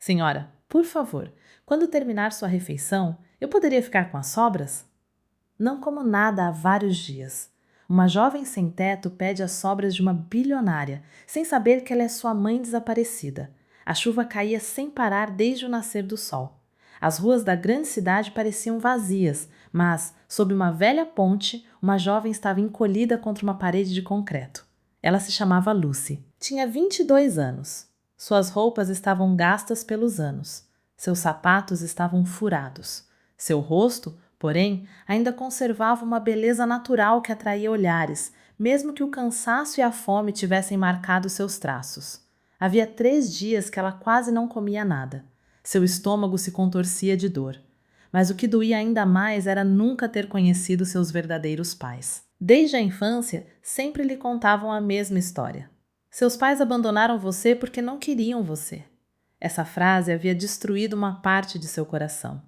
Senhora, por favor, quando terminar sua refeição, eu poderia ficar com as sobras? Não como nada há vários dias. Uma jovem sem teto pede as sobras de uma bilionária, sem saber que ela é sua mãe desaparecida. A chuva caía sem parar desde o nascer do sol. As ruas da grande cidade pareciam vazias, mas, sob uma velha ponte, uma jovem estava encolhida contra uma parede de concreto. Ela se chamava Lucy. Tinha 22 anos. Suas roupas estavam gastas pelos anos. Seus sapatos estavam furados. Seu rosto, porém, ainda conservava uma beleza natural que atraía olhares, mesmo que o cansaço e a fome tivessem marcado seus traços. Havia 3 dias que ela quase não comia nada. Seu estômago se contorcia de dor. Mas o que doía ainda mais era nunca ter conhecido seus verdadeiros pais. Desde a infância, sempre lhe contavam a mesma história. Seus pais abandonaram você porque não queriam você. Essa frase havia destruído uma parte de seu coração.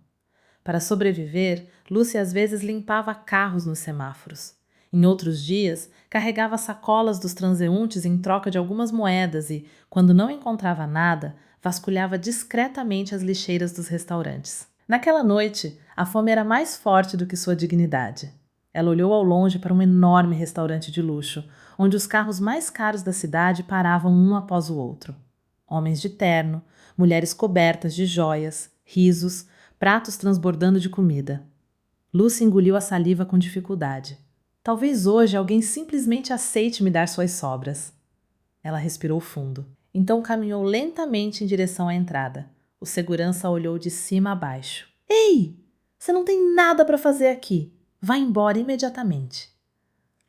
Para sobreviver, Lucy às vezes limpava carros nos semáforos. Em outros dias, carregava sacolas dos transeuntes em troca de algumas moedas e, quando não encontrava nada, vasculhava discretamente as lixeiras dos restaurantes. Naquela noite, a fome era mais forte do que sua dignidade. Ela olhou ao longe para um enorme restaurante de luxo, onde os carros mais caros da cidade paravam um após o outro. Homens de terno, mulheres cobertas de joias, risos, pratos transbordando de comida. Lucy engoliu a saliva com dificuldade. Talvez hoje alguém simplesmente aceite me dar suas sobras. Ela respirou fundo. Então caminhou lentamente em direção à entrada. O segurança olhou de cima a baixo. Ei! Você não tem nada para fazer aqui. Vá embora imediatamente.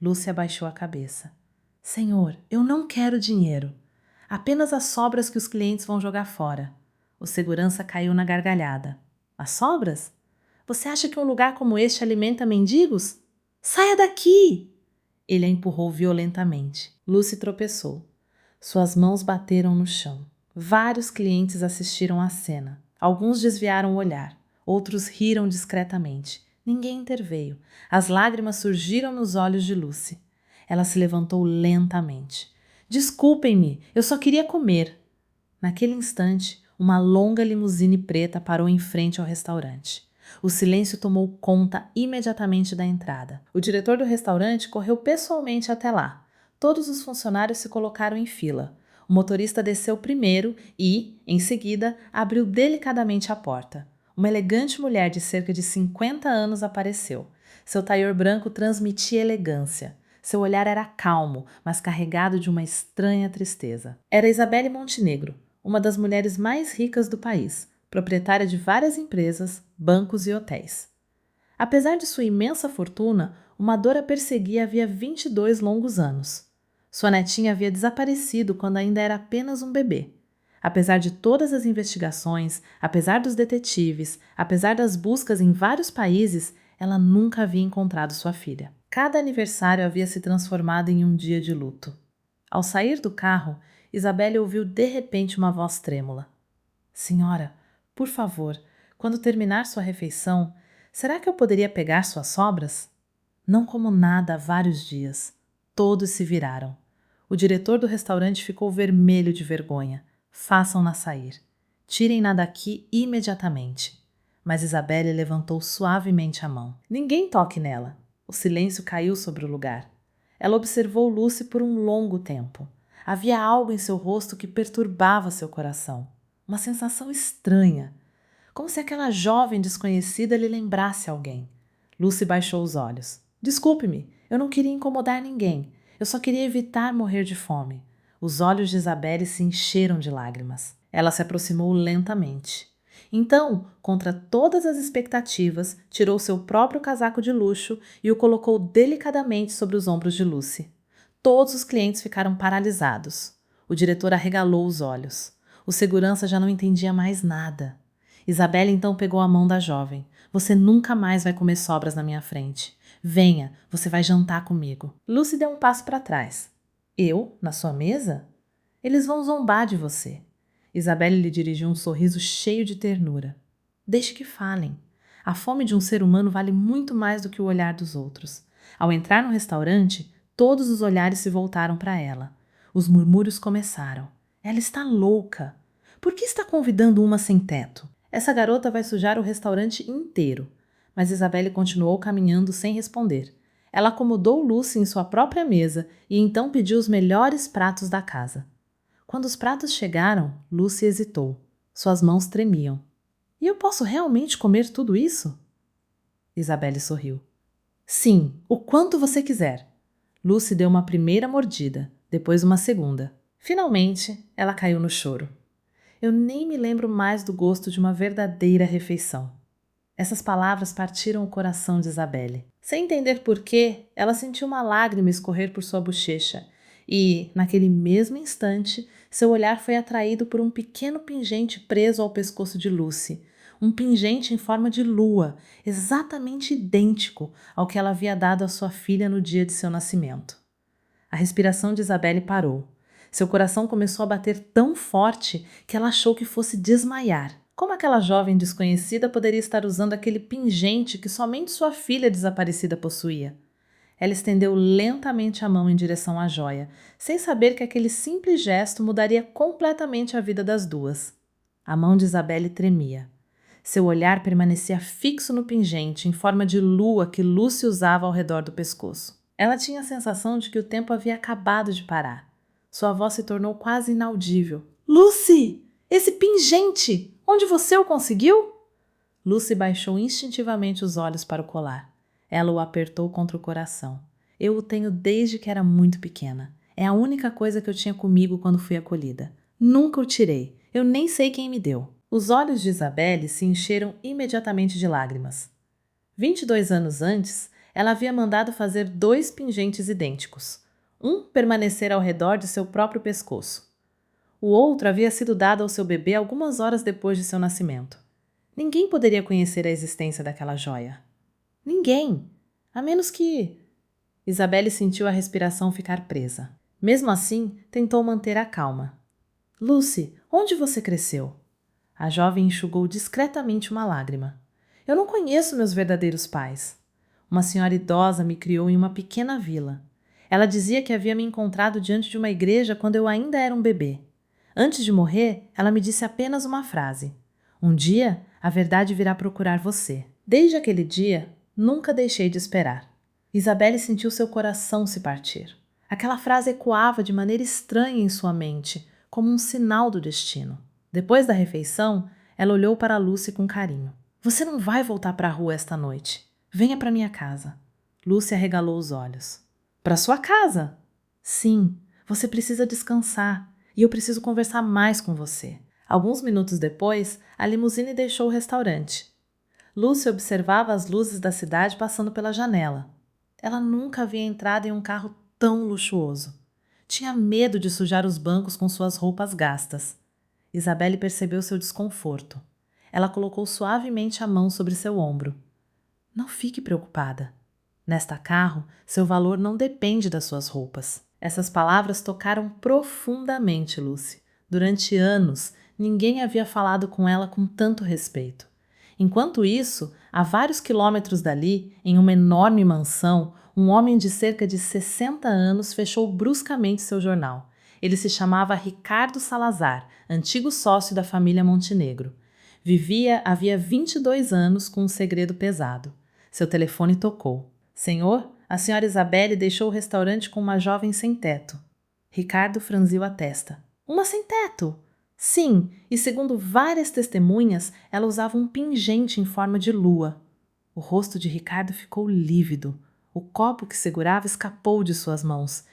Lucy abaixou a cabeça. Senhor, eu não quero dinheiro. Apenas as sobras que os clientes vão jogar fora. O segurança caiu na gargalhada. As sobras? Você acha que um lugar como este alimenta mendigos? Saia daqui! Ele a empurrou violentamente. Lucy tropeçou. Suas mãos bateram no chão. Vários clientes assistiram à cena. Alguns desviaram o olhar. Outros riram discretamente. Ninguém interveio. As lágrimas surgiram nos olhos de Lucy. Ela se levantou lentamente. Desculpem-me, eu só queria comer. Naquele instante, uma longa limusine preta parou em frente ao restaurante. O silêncio tomou conta imediatamente da entrada. O diretor do restaurante correu pessoalmente até lá. Todos os funcionários se colocaram em fila. O motorista desceu primeiro e, em seguida, abriu delicadamente a porta. Uma elegante mulher de cerca de 50 anos apareceu. Seu taior branco transmitia elegância. Seu olhar era calmo, mas carregado de uma estranha tristeza. Era Isabelle Montenegro, uma das mulheres mais ricas do país, proprietária de várias empresas, bancos e hotéis. Apesar de sua imensa fortuna, uma dor a perseguia havia 22 longos anos. Sua netinha havia desaparecido quando ainda era apenas um bebê. Apesar de todas as investigações, apesar dos detetives, apesar das buscas em vários países, ela nunca havia encontrado sua filha. Cada aniversário havia se transformado em um dia de luto. Ao sair do carro, Isabelle ouviu de repente uma voz trêmula. Senhora, por favor, quando terminar sua refeição, será que eu poderia pegar suas sobras? Não como nada há vários dias. Todos se viraram. O diretor do restaurante ficou vermelho de vergonha. Façam-na sair. Tirem-na daqui imediatamente. Mas Isabelle levantou suavemente a mão. Ninguém toque nela. O silêncio caiu sobre o lugar. Ela observou Lucy por um longo tempo. Havia algo em seu rosto que perturbava seu coração. Uma sensação estranha. Como se aquela jovem desconhecida lhe lembrasse alguém. Lucy baixou os olhos. Desculpe-me, eu não queria incomodar ninguém. Eu só queria evitar morrer de fome. Os olhos de Isabelle se encheram de lágrimas. Ela se aproximou lentamente. Então, contra todas as expectativas, tirou seu próprio casaco de luxo e o colocou delicadamente sobre os ombros de Lucy. Todos os clientes ficaram paralisados. O diretor arregalou os olhos. O segurança já não entendia mais nada. Isabelle então pegou a mão da jovem. Você nunca mais vai comer sobras na minha frente. Venha, você vai jantar comigo. Lucy deu um passo para trás. Eu? Na sua mesa? Eles vão zombar de você. Isabelle lhe dirigiu um sorriso cheio de ternura. Deixe que falem. A fome de um ser humano vale muito mais do que o olhar dos outros. Ao entrar no restaurante, todos os olhares se voltaram para ela. Os murmúrios começaram. Ela está louca. Por que está convidando uma sem teto? Essa garota vai sujar o restaurante inteiro. Mas Isabelle continuou caminhando sem responder. Ela acomodou Lucy em sua própria mesa e então pediu os melhores pratos da casa. Quando os pratos chegaram, Lucy hesitou. Suas mãos tremiam. E eu posso realmente comer tudo isso? Isabelle sorriu. Sim, o quanto você quiser. Lucy deu uma primeira mordida, depois uma segunda. Finalmente, ela caiu no choro. Eu nem me lembro mais do gosto de uma verdadeira refeição. Essas palavras partiram o coração de Isabelle. Sem entender por quê, ela sentiu uma lágrima escorrer por sua bochecha e, naquele mesmo instante, seu olhar foi atraído por um pequeno pingente preso ao pescoço de Lucy. Um pingente em forma de lua, exatamente idêntico ao que ela havia dado à sua filha no dia de seu nascimento. A respiração de Isabelle parou. Seu coração começou a bater tão forte que ela achou que fosse desmaiar. Como aquela jovem desconhecida poderia estar usando aquele pingente que somente sua filha desaparecida possuía? Ela estendeu lentamente a mão em direção à joia, sem saber que aquele simples gesto mudaria completamente a vida das duas. A mão de Isabelle tremia. Seu olhar permanecia fixo no pingente em forma de lua que Lucy usava ao redor do pescoço. Ela tinha a sensação de que o tempo havia acabado de parar. Sua voz se tornou quase inaudível. Lucy! Esse pingente! Onde você o conseguiu? Lucy baixou instintivamente os olhos para o colar. Ela o apertou contra o coração. Eu o tenho desde que era muito pequena. É a única coisa que eu tinha comigo quando fui acolhida. Nunca o tirei. Eu nem sei quem me deu. Os olhos de Isabelle se encheram imediatamente de lágrimas. 22 anos antes, ela havia mandado fazer 2 pingentes idênticos. Um permanecer ao redor de seu próprio pescoço. O outro havia sido dado ao seu bebê algumas horas depois de seu nascimento. Ninguém poderia conhecer a existência daquela joia. Ninguém! A menos que... Isabelle sentiu a respiração ficar presa. Mesmo assim, tentou manter a calma. Lucy, onde você cresceu? A jovem enxugou discretamente uma lágrima. Eu não conheço meus verdadeiros pais. Uma senhora idosa me criou em uma pequena vila. Ela dizia que havia me encontrado diante de uma igreja quando eu ainda era um bebê. Antes de morrer, ela me disse apenas uma frase. Um dia, a verdade virá procurar você. Desde aquele dia, nunca deixei de esperar. Isabelle sentiu seu coração se partir. Aquela frase ecoava de maneira estranha em sua mente, como um sinal do destino. Depois da refeição, ela olhou para Lucy com carinho. Você não vai voltar para a rua esta noite. Venha para minha casa. Lucy arregalou os olhos. Para sua casa? Sim, você precisa descansar e eu preciso conversar mais com você. Alguns minutos depois, a limusine deixou o restaurante. Lucy observava as luzes da cidade passando pela janela. Ela nunca havia entrado em um carro tão luxuoso. Tinha medo de sujar os bancos com suas roupas gastas. Isabelle percebeu seu desconforto. Ela colocou suavemente a mão sobre seu ombro. Não fique preocupada. Nesta carro, seu valor não depende das suas roupas. Essas palavras tocaram profundamente Lucy. Durante anos, ninguém havia falado com ela com tanto respeito. Enquanto isso, a vários quilômetros dali, em uma enorme mansão, um homem de cerca de 60 anos fechou bruscamente seu jornal. Ele se chamava Ricardo Salazar, antigo sócio da família Montenegro. Vivia havia 22 anos com um segredo pesado. Seu telefone tocou. Senhor, a senhora Isabelle deixou o restaurante com uma jovem sem teto. Ricardo franziu a testa. Uma sem teto? Sim, e segundo várias testemunhas, ela usava um pingente em forma de lua. O rosto de Ricardo ficou lívido. O copo que segurava escapou de suas mãos.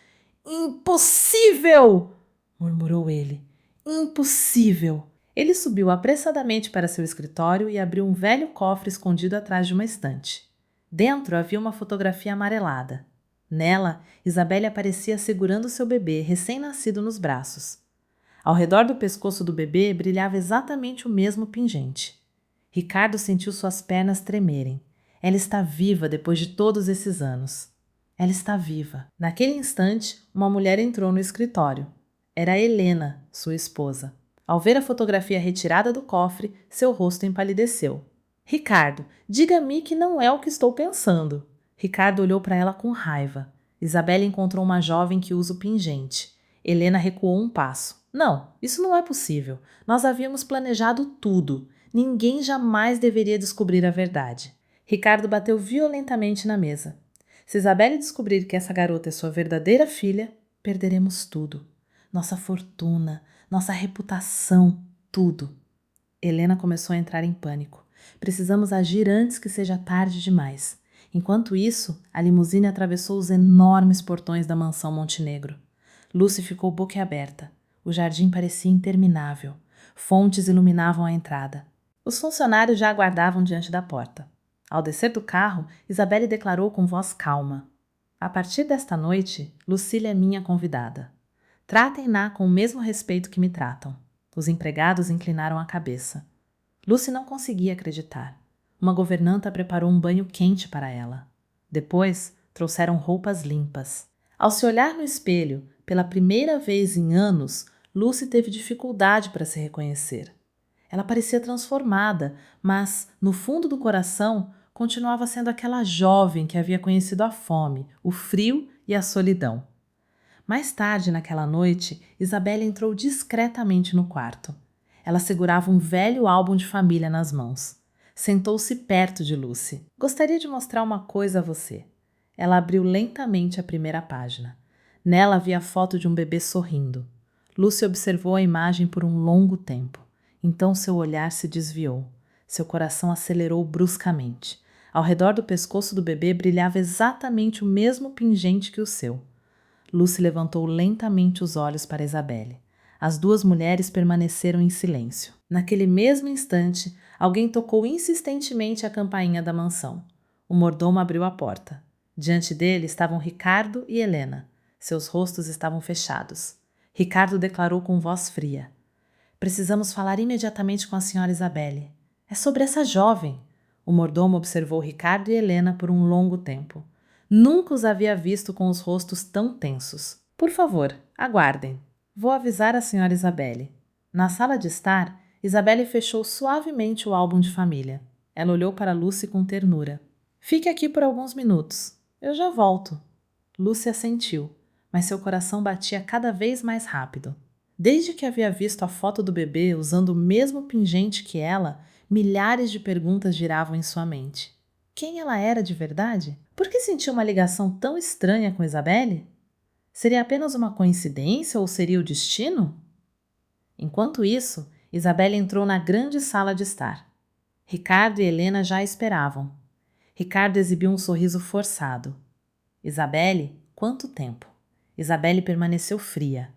Impossível! Murmurou ele. Impossível! Ele subiu apressadamente para seu escritório e abriu um velho cofre escondido atrás de uma estante. Dentro havia uma fotografia amarelada. Nela, Isabelle aparecia segurando seu bebê recém-nascido nos braços. Ao redor do pescoço do bebê brilhava exatamente o mesmo pingente. Ricardo sentiu suas pernas tremerem. Ela está viva depois de todos esses anos. Ela está viva. Naquele instante, uma mulher entrou no escritório. Era Helena, sua esposa. Ao ver a fotografia retirada do cofre, seu rosto empalideceu. Ricardo, diga-me que não é o que estou pensando. Ricardo olhou para ela com raiva. Isabelle encontrou uma jovem que usa o pingente. Helena recuou um passo. Não, isso não é possível. Nós havíamos planejado tudo. Ninguém jamais deveria descobrir a verdade. Ricardo bateu violentamente na mesa. Se Isabelle descobrir que essa garota é sua verdadeira filha, perderemos tudo. Nossa fortuna, nossa reputação, tudo. Helena começou a entrar em pânico. Precisamos agir antes que seja tarde demais. Enquanto isso, a limusine atravessou os enormes portões da mansão Montenegro. Lucy ficou boquiaberta. O jardim parecia interminável. Fontes iluminavam a entrada. Os funcionários já aguardavam diante da porta. Ao descer do carro, Isabelle declarou com voz calma: a partir desta noite, Lucília é minha convidada. Tratem-na com o mesmo respeito que me tratam. Os empregados inclinaram a cabeça. Lucy não conseguia acreditar. Uma governanta preparou um banho quente para ela. Depois, trouxeram roupas limpas. Ao se olhar no espelho, pela primeira vez em anos, Lucy teve dificuldade para se reconhecer. Ela parecia transformada, mas, no fundo do coração, continuava sendo aquela jovem que havia conhecido a fome, o frio e a solidão. Mais tarde naquela noite, Isabelle entrou discretamente no quarto. Ela segurava um velho álbum de família nas mãos. Sentou-se perto de Lucy. Gostaria de mostrar uma coisa a você. Ela abriu lentamente a primeira página. Nela havia a foto de um bebê sorrindo. Lucy observou a imagem por um longo tempo. Então seu olhar se desviou. Seu coração acelerou bruscamente. Ao redor do pescoço do bebê brilhava exatamente o mesmo pingente que o seu. Lucy levantou lentamente os olhos para Isabelle. As duas mulheres permaneceram em silêncio. Naquele mesmo instante, alguém tocou insistentemente a campainha da mansão. O mordomo abriu a porta. Diante dele estavam Ricardo e Helena. Seus rostos estavam fechados. Ricardo declarou com voz fria: precisamos falar imediatamente com a senhora Isabelle. É sobre essa jovem. O mordomo observou Ricardo e Helena por um longo tempo. Nunca os havia visto com os rostos tão tensos. Por favor, aguardem. Vou avisar a senhora Isabelle. Na sala de estar, Isabelle fechou suavemente o álbum de família. Ela olhou para Lucy com ternura. Fique aqui por alguns minutos. Eu já volto. Lucy assentiu, mas seu coração batia cada vez mais rápido. Desde que havia visto a foto do bebê usando o mesmo pingente que ela, milhares de perguntas giravam em sua mente. Quem ela era de verdade? Por que sentia uma ligação tão estranha com Isabelle? Seria apenas uma coincidência ou seria o destino? Enquanto isso, Isabelle entrou na grande sala de estar. Ricardo e Helena já a esperavam. Ricardo exibiu um sorriso forçado. Isabelle, quanto tempo? Isabelle permaneceu fria.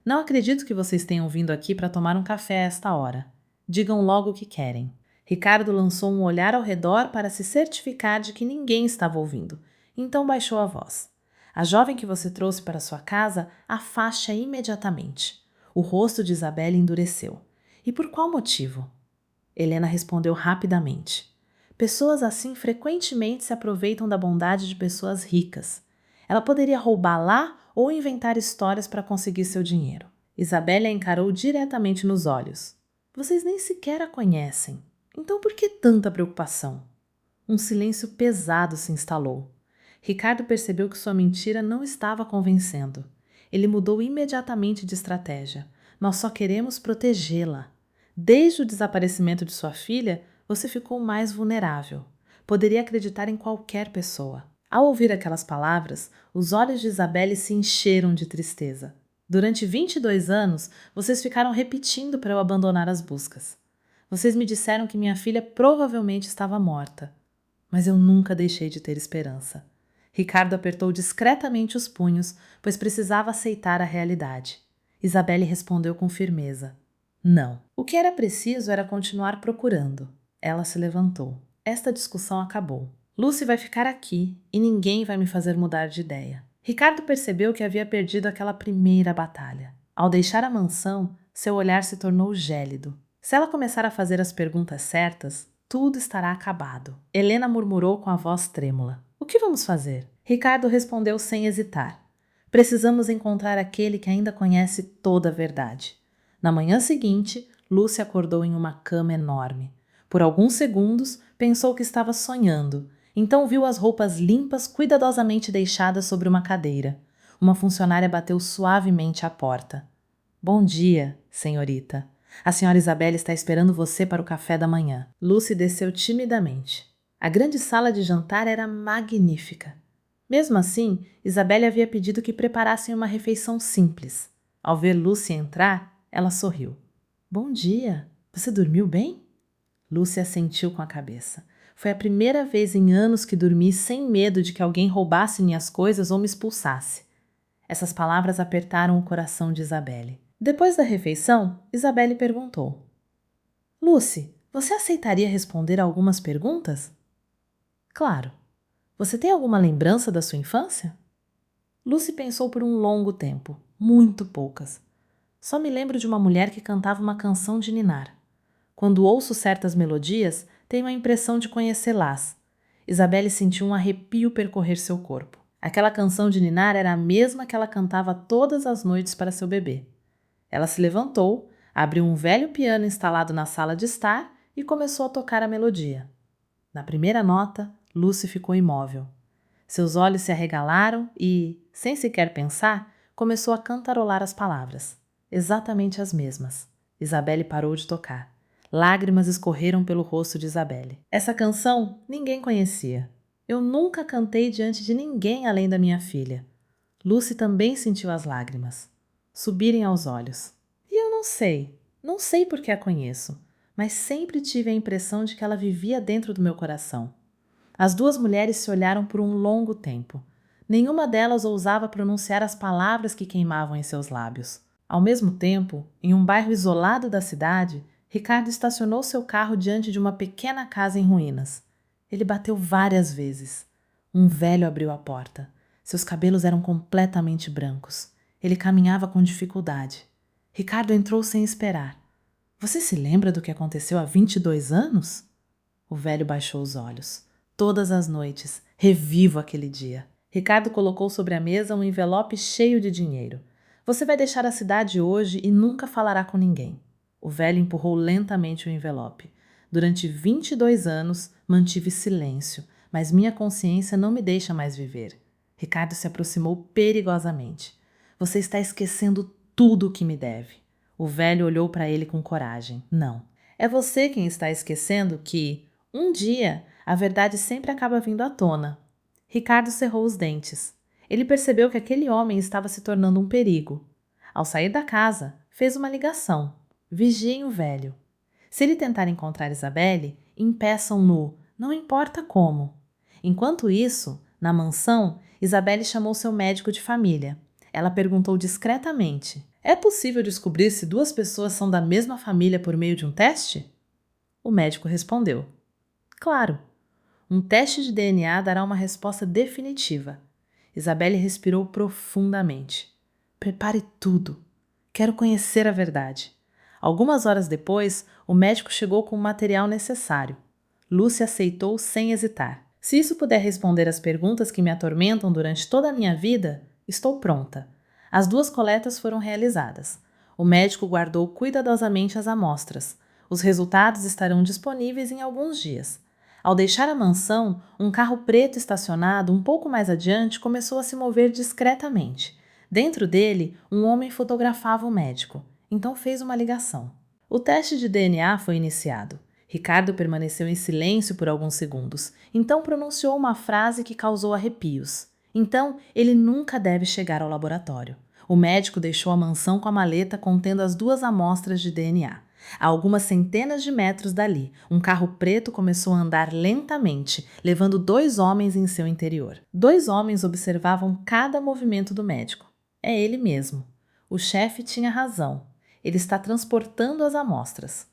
Não acredito que vocês tenham vindo aqui para tomar um café a esta hora. Digam logo o que querem. Ricardo lançou um olhar ao redor para se certificar de que ninguém estava ouvindo, então baixou a voz. A jovem que você trouxe para sua casa afaste-a imediatamente. O rosto de Isabelle endureceu. E por qual motivo? Helena respondeu rapidamente. Pessoas assim frequentemente se aproveitam da bondade de pessoas ricas. Ela poderia roubar lá ou inventar histórias para conseguir seu dinheiro. Isabelle a encarou diretamente nos olhos. Vocês nem sequer a conhecem. Então por que tanta preocupação? Um silêncio pesado se instalou. Ricardo percebeu que sua mentira não estava convencendo. Ele mudou imediatamente de estratégia. Nós só queremos protegê-la. Desde o desaparecimento de sua filha, você ficou mais vulnerável. Poderia acreditar em qualquer pessoa. Ao ouvir aquelas palavras, os olhos de Isabelle se encheram de tristeza. Durante 22 anos, vocês ficaram repetindo para eu abandonar as buscas. Vocês me disseram que minha filha provavelmente estava morta. Mas eu nunca deixei de ter esperança. Ricardo apertou discretamente os punhos, pois precisava aceitar a realidade. Isabelle respondeu com firmeza. Não. O que era preciso era continuar procurando. Ela se levantou. Esta discussão acabou. Lucy vai ficar aqui e ninguém vai me fazer mudar de ideia. Ricardo percebeu que havia perdido aquela primeira batalha. Ao deixar a mansão, seu olhar se tornou gélido. Se ela começar a fazer as perguntas certas, tudo estará acabado. Helena murmurou com a voz trêmula. O que vamos fazer? Ricardo respondeu sem hesitar. Precisamos encontrar aquele que ainda conhece toda a verdade. Na manhã seguinte, Lucy acordou em uma cama enorme. Por alguns segundos, pensou que estava sonhando. Então viu as roupas limpas cuidadosamente deixadas sobre uma cadeira. Uma funcionária bateu suavemente à porta. Bom dia, senhorita. A senhora Isabelle está esperando você para o café da manhã. Lucy desceu timidamente. A grande sala de jantar era magnífica. Mesmo assim, Isabelle havia pedido que preparassem uma refeição simples. Ao ver Lucy entrar, ela sorriu. Bom dia. Você dormiu bem? Lucy assentiu com a cabeça. Foi a primeira vez em anos que dormi sem medo de que alguém roubasse minhas coisas ou me expulsasse. Essas palavras apertaram o coração de Isabelle. Depois da refeição, Isabelle perguntou: Lucy, você aceitaria responder a algumas perguntas? Claro. Você tem alguma lembrança da sua infância? Lucy pensou por um longo tempo, muito poucas. Só me lembro de uma mulher que cantava uma canção de ninar. Quando ouço certas melodias, tenho a impressão de conhecê-las. Isabelle sentiu um arrepio percorrer seu corpo. Aquela canção de ninar era a mesma que ela cantava todas as noites para seu bebê. Ela se levantou, abriu um velho piano instalado na sala de estar e começou a tocar a melodia. Na primeira nota, Lucy ficou imóvel. Seus olhos se arregalaram e, sem sequer pensar, começou a cantarolar as palavras. Exatamente as mesmas. Isabelle parou de tocar. Lágrimas escorreram pelo rosto de Isabelle. Essa canção ninguém conhecia. Eu nunca cantei diante de ninguém além da minha filha. Lucy também sentiu as lágrimas subirem aos olhos. E eu não sei por que a conheço, mas sempre tive a impressão de que ela vivia dentro do meu coração. As duas mulheres se olharam por um longo tempo. Nenhuma delas ousava pronunciar as palavras que queimavam em seus lábios. Ao mesmo tempo, em um bairro isolado da cidade, Ricardo estacionou seu carro diante de uma pequena casa em ruínas. Ele bateu várias vezes. Um velho abriu a porta. Seus cabelos eram completamente brancos. Ele caminhava com dificuldade. Ricardo entrou sem esperar. Você se lembra do que aconteceu há 22 anos? O velho baixou os olhos. Todas as noites, revivo aquele dia. Ricardo colocou sobre a mesa um envelope cheio de dinheiro. Você vai deixar a cidade hoje e nunca falará com ninguém. O velho empurrou lentamente o envelope. Durante 22 anos, mantive silêncio, mas minha consciência não me deixa mais viver. Ricardo se aproximou perigosamente. Você está esquecendo tudo o que me deve. O velho olhou para ele com coragem. Não. É você quem está esquecendo que, um dia, a verdade sempre acaba vindo à tona. Ricardo cerrou os dentes. Ele percebeu que aquele homem estava se tornando um perigo. Ao sair da casa, fez uma ligação. Vigiem o velho. Se ele tentar encontrar Isabelle, impeçam-no, não importa como. Enquanto isso, na mansão, Isabelle chamou seu médico de família. Ela perguntou discretamente: é possível descobrir se duas pessoas são da mesma família por meio de um teste? O médico respondeu: claro. Um teste de DNA dará uma resposta definitiva. Isabelle respirou profundamente. Prepare tudo. Quero conhecer a verdade. Algumas horas depois, o médico chegou com o material necessário. Lucy aceitou sem hesitar. Se isso puder responder às perguntas que me atormentam durante toda a minha vida, estou pronta. As duas coletas foram realizadas. O médico guardou cuidadosamente as amostras. Os resultados estarão disponíveis em alguns dias. Ao deixar a mansão, um carro preto estacionado um pouco mais adiante começou a se mover discretamente. Dentro dele, um homem fotografava o médico. Então fez uma ligação. O teste de DNA foi iniciado. Ricardo permaneceu em silêncio por alguns segundos. Então pronunciou uma frase que causou arrepios. Então, ele nunca deve chegar ao laboratório. O médico deixou a mansão com a maleta contendo as duas amostras de DNA. A algumas centenas de metros dali, um carro preto começou a andar lentamente, levando 2 homens em seu interior. 2 homens observavam cada movimento do médico. É ele mesmo. O chefe tinha razão. Ele está transportando as amostras.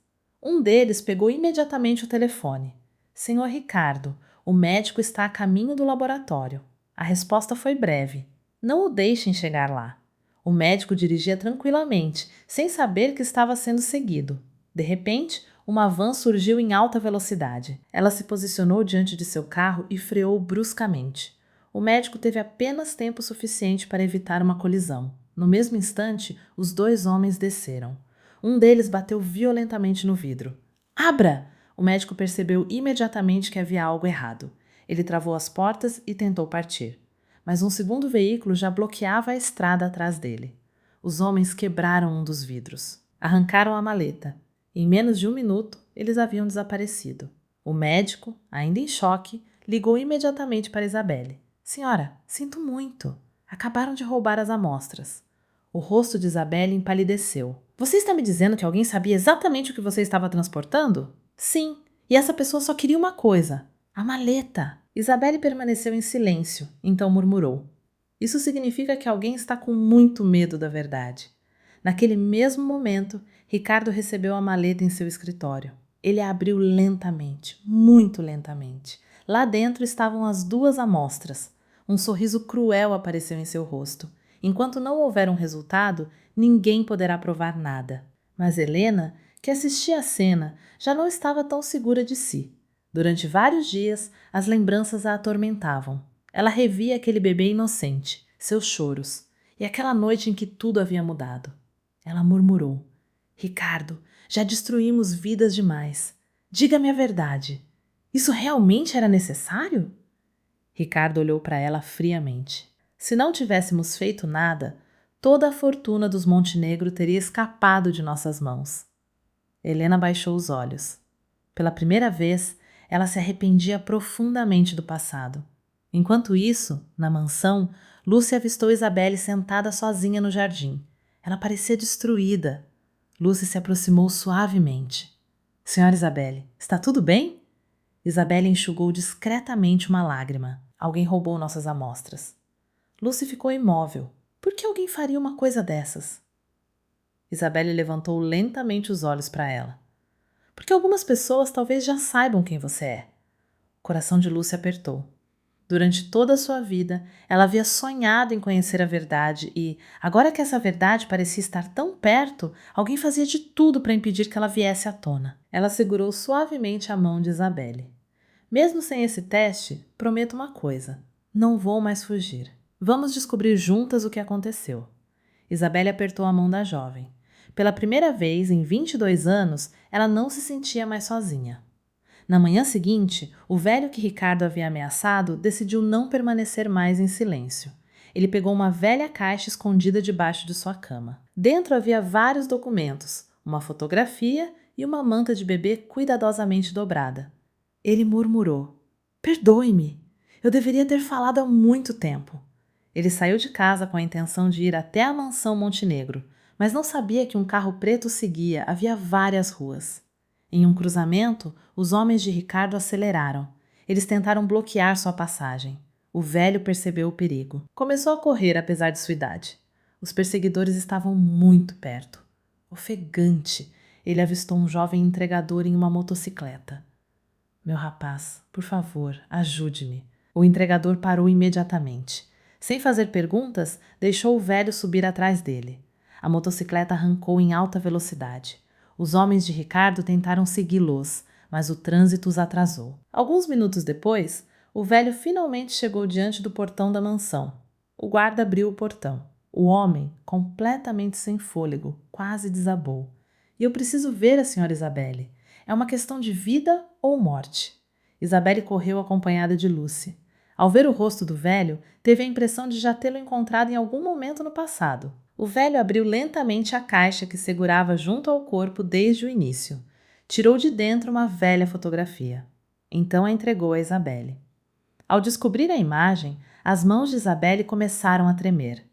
Um deles pegou imediatamente o telefone. Senhor Ricardo, o médico está a caminho do laboratório. A resposta foi breve. Não o deixem chegar lá. O médico dirigia tranquilamente, sem saber que estava sendo seguido. De repente, uma van surgiu em alta velocidade. Ela se posicionou diante de seu carro e freou bruscamente. O médico teve apenas tempo suficiente para evitar uma colisão. No mesmo instante, os 2 homens desceram. Um deles bateu violentamente no vidro. Abra! O médico percebeu imediatamente que havia algo errado. Ele travou as portas e tentou partir. Mas um segundo veículo já bloqueava a estrada atrás dele. Os homens quebraram um dos vidros. Arrancaram a maleta. Em menos de 1 minuto, eles haviam desaparecido. O médico, ainda em choque, ligou imediatamente para Isabelle. Senhora, sinto muito. Acabaram de roubar as amostras. O rosto de Isabelle empalideceu. Você está me dizendo que alguém sabia exatamente o que você estava transportando? Sim, e essa pessoa só queria uma coisa: a maleta. Isabelle permaneceu em silêncio, então murmurou. Isso significa que alguém está com muito medo da verdade. Naquele mesmo momento, Ricardo recebeu a maleta em seu escritório. Ele a abriu lentamente, muito lentamente. Lá dentro estavam as 2 amostras. Um sorriso cruel apareceu em seu rosto. Enquanto não houver um resultado, ninguém poderá provar nada. Mas Helena, que assistia à cena, já não estava tão segura de si. Durante vários dias, as lembranças a atormentavam. Ela revia aquele bebê inocente, seus choros, e aquela noite em que tudo havia mudado. Ela murmurou: Ricardo, já destruímos vidas demais. Diga-me a verdade. Isso realmente era necessário? Ricardo olhou para ela friamente. Se não tivéssemos feito nada, toda a fortuna dos Montenegro teria escapado de nossas mãos. Helena baixou os olhos. Pela primeira vez, ela se arrependia profundamente do passado. Enquanto isso, na mansão, Lúcia avistou Isabelle sentada sozinha no jardim. Ela parecia destruída. Lúcia se aproximou suavemente. Senhora Isabelle, está tudo bem? Isabelle enxugou discretamente uma lágrima. Alguém roubou nossas amostras. Lúcia ficou imóvel. Por que alguém faria uma coisa dessas? Isabelle levantou lentamente os olhos para ela. Porque algumas pessoas talvez já saibam quem você é. O coração de Lúcia apertou. Durante toda a sua vida, ela havia sonhado em conhecer a verdade e, agora que essa verdade parecia estar tão perto, alguém fazia de tudo para impedir que ela viesse à tona. Ela segurou suavemente a mão de Isabelle. Mesmo sem esse teste, prometo uma coisa: não vou mais fugir. Vamos descobrir juntas o que aconteceu. Isabelle apertou a mão da jovem. Pela primeira vez em 22 anos, ela não se sentia mais sozinha. Na manhã seguinte, o velho que Ricardo havia ameaçado decidiu não permanecer mais em silêncio. Ele pegou uma velha caixa escondida debaixo de sua cama. Dentro havia vários documentos, uma fotografia e uma manta de bebê cuidadosamente dobrada. Ele murmurou: Perdoe-me, eu deveria ter falado há muito tempo. Ele saiu de casa com a intenção de ir até a mansão Montenegro, mas não sabia que um carro preto seguia, havia várias ruas. Em um cruzamento, os homens de Ricardo aceleraram. Eles tentaram bloquear sua passagem. O velho percebeu o perigo. Começou a correr apesar de sua idade. Os perseguidores estavam muito perto. Ofegante, ele avistou um jovem entregador em uma motocicleta. Meu rapaz, por favor, ajude-me. O entregador parou imediatamente. Sem fazer perguntas, deixou o velho subir atrás dele. A motocicleta arrancou em alta velocidade. Os homens de Ricardo tentaram segui-los, mas o trânsito os atrasou. Alguns minutos depois, o velho finalmente chegou diante do portão da mansão. O guarda abriu o portão. O homem, completamente sem fôlego, quase desabou. E eu preciso ver a senhora Isabelle. É uma questão de vida ou morte. Isabelle correu acompanhada de Lucy. Ao ver o rosto do velho, teve a impressão de já tê-lo encontrado em algum momento no passado. O velho abriu lentamente a caixa que segurava junto ao corpo desde o início. Tirou de dentro uma velha fotografia. Então a entregou a Isabelle. Ao descobrir a imagem, as mãos de Isabelle começaram a tremer.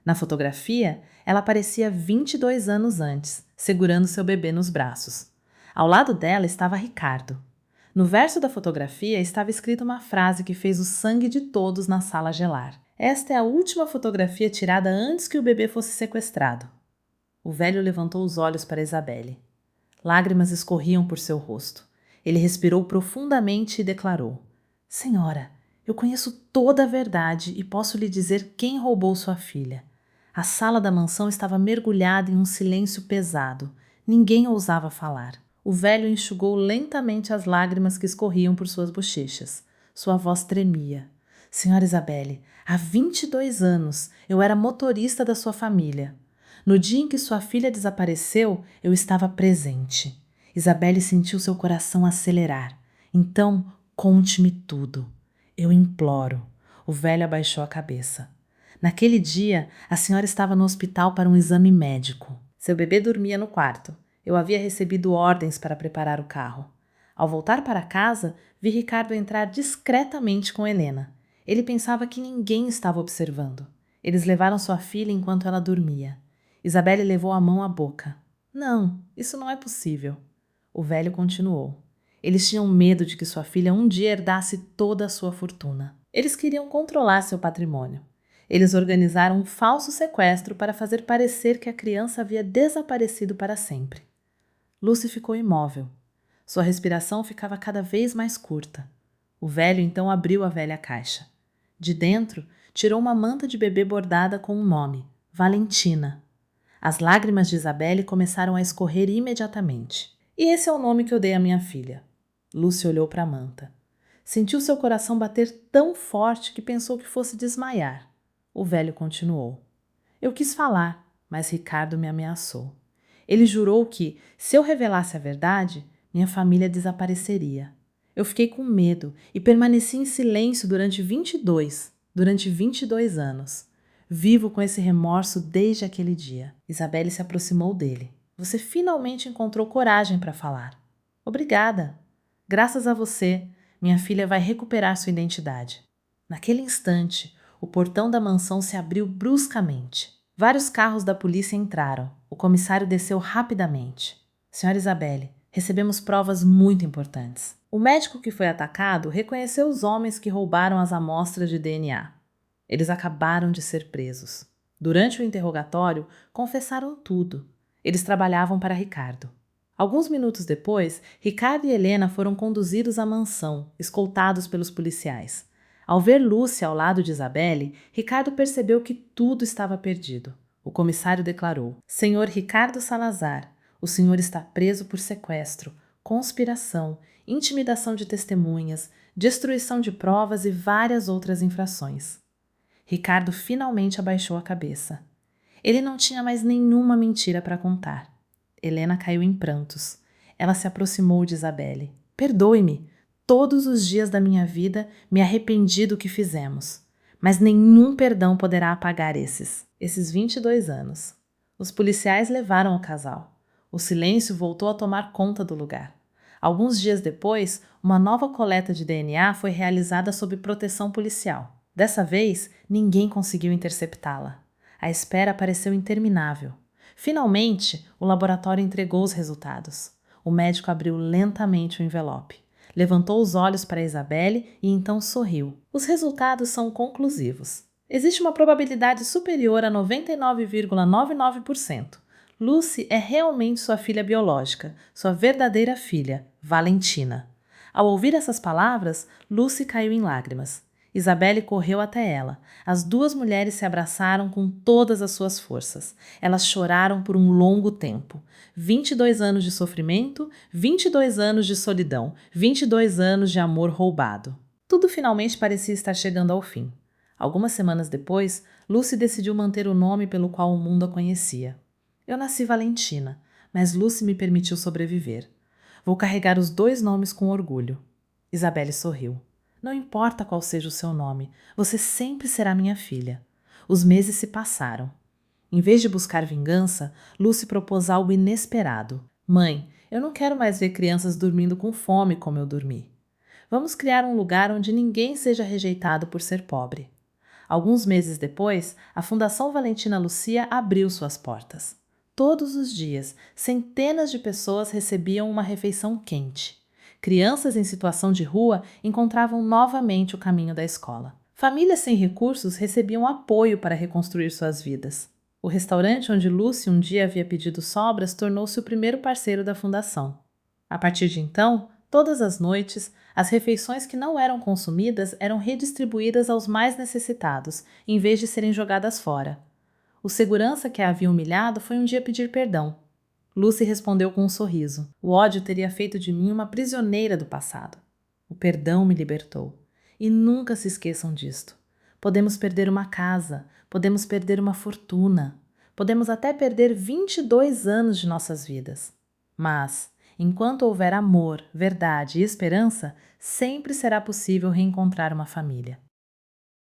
Na fotografia, ela parecia 22 anos antes, segurando seu bebê nos braços. Ao lado dela estava Ricardo. No verso da fotografia estava escrita uma frase que fez o sangue de todos na sala gelar. Esta é a última fotografia tirada antes que o bebê fosse sequestrado. O velho levantou os olhos para Isabelle. Lágrimas escorriam por seu rosto. Ele respirou profundamente e declarou: Senhora, eu conheço toda a verdade e posso lhe dizer quem roubou sua filha. A sala da mansão estava mergulhada em um silêncio pesado. Ninguém ousava falar. O velho enxugou lentamente as lágrimas que escorriam por suas bochechas. Sua voz tremia. Senhora Isabelle, há 22 anos eu era motorista da sua família. No dia em que sua filha desapareceu, eu estava presente. Isabelle sentiu seu coração acelerar. Então, conte-me tudo. Eu imploro. O velho abaixou a cabeça. Naquele dia, a senhora estava no hospital para um exame médico. Seu bebê dormia no quarto. Eu havia recebido ordens para preparar o carro. Ao voltar para casa, vi Ricardo entrar discretamente com Helena. Ele pensava que ninguém estava observando. Eles levaram sua filha enquanto ela dormia. Isabelle levou a mão à boca. Não, isso não é possível. O velho continuou. Eles tinham medo de que sua filha um dia herdasse toda a sua fortuna. Eles queriam controlar seu patrimônio. Eles organizaram um falso sequestro para fazer parecer que a criança havia desaparecido para sempre. Lucy ficou imóvel. Sua respiração ficava cada vez mais curta. O velho então abriu a velha caixa. De dentro, tirou uma manta de bebê bordada com um nome, Valentina. As lágrimas de Isabelle começaram a escorrer imediatamente. E esse é o nome que eu dei à minha filha. Lucy olhou para a manta. Sentiu seu coração bater tão forte que pensou que fosse desmaiar. O velho continuou. Eu quis falar, mas Ricardo me ameaçou. Ele jurou que, se eu revelasse a verdade, minha família desapareceria. Eu fiquei com medo e permaneci em silêncio durante 22 anos. Vivo com esse remorso desde aquele dia. Isabelle se aproximou dele. Você finalmente encontrou coragem para falar. Obrigada. Graças a você, minha filha vai recuperar sua identidade. Naquele instante, o portão da mansão se abriu bruscamente. Vários carros da polícia entraram. O comissário desceu rapidamente. Senhora Isabelle, recebemos provas muito importantes. O médico que foi atacado reconheceu os homens que roubaram as amostras de DNA. Eles acabaram de ser presos. Durante o interrogatório, confessaram tudo. Eles trabalhavam para Ricardo. Alguns minutos depois, Ricardo e Helena foram conduzidos à mansão, escoltados pelos policiais. Ao ver Lúcia ao lado de Isabelle, Ricardo percebeu que tudo estava perdido. O comissário declarou: Senhor Ricardo Salazar, o senhor está preso por sequestro, conspiração, intimidação de testemunhas, destruição de provas e várias outras infrações. Ricardo finalmente abaixou a cabeça. Ele não tinha mais nenhuma mentira para contar. Helena caiu em prantos. Ela se aproximou de Isabelle. Perdoe-me. Todos os dias da minha vida me arrependi do que fizemos. Mas nenhum perdão poderá apagar esses 22 anos. Os policiais levaram o casal. O silêncio voltou a tomar conta do lugar. Alguns dias depois, uma nova coleta de DNA foi realizada sob proteção policial. Dessa vez, ninguém conseguiu interceptá-la. A espera pareceu interminável. Finalmente, o laboratório entregou os resultados. O médico abriu lentamente o envelope. Levantou os olhos para Isabelle e então sorriu. Os resultados são conclusivos. Existe uma probabilidade superior a 99,99%. Lucy é realmente sua filha biológica, sua verdadeira filha, Valentina. Ao ouvir essas palavras, Lucy caiu em lágrimas. Isabelle correu até ela. As duas mulheres se abraçaram com todas as suas forças. Elas choraram por um longo tempo. 22 anos de sofrimento, 22 anos de solidão, 22 anos de amor roubado. Tudo finalmente parecia estar chegando ao fim. Algumas semanas depois, Lucy decidiu manter o nome pelo qual o mundo a conhecia. Eu nasci Valentina, mas Lucy me permitiu sobreviver. Vou carregar os dois nomes com orgulho. Isabelle sorriu. Não importa qual seja o seu nome, você sempre será minha filha. Os meses se passaram. Em vez de buscar vingança, Lucy propôs algo inesperado. Mãe, eu não quero mais ver crianças dormindo com fome como eu dormi. Vamos criar um lugar onde ninguém seja rejeitado por ser pobre. Alguns meses depois, a Fundação Valentina Lucia abriu suas portas. Todos os dias, centenas de pessoas recebiam uma refeição quente. Crianças em situação de rua encontravam novamente o caminho da escola. Famílias sem recursos recebiam apoio para reconstruir suas vidas. O restaurante onde Lucy um dia havia pedido sobras tornou-se o primeiro parceiro da fundação. A partir de então, todas as noites, as refeições que não eram consumidas eram redistribuídas aos mais necessitados, em vez de serem jogadas fora. O segurança que a havia humilhado foi um dia pedir perdão. Lucy respondeu com um sorriso. O ódio teria feito de mim uma prisioneira do passado. O perdão me libertou. E nunca se esqueçam disto. Podemos perder uma casa, podemos perder uma fortuna, podemos até perder 22 anos de nossas vidas. Mas, enquanto houver amor, verdade e esperança, sempre será possível reencontrar uma família.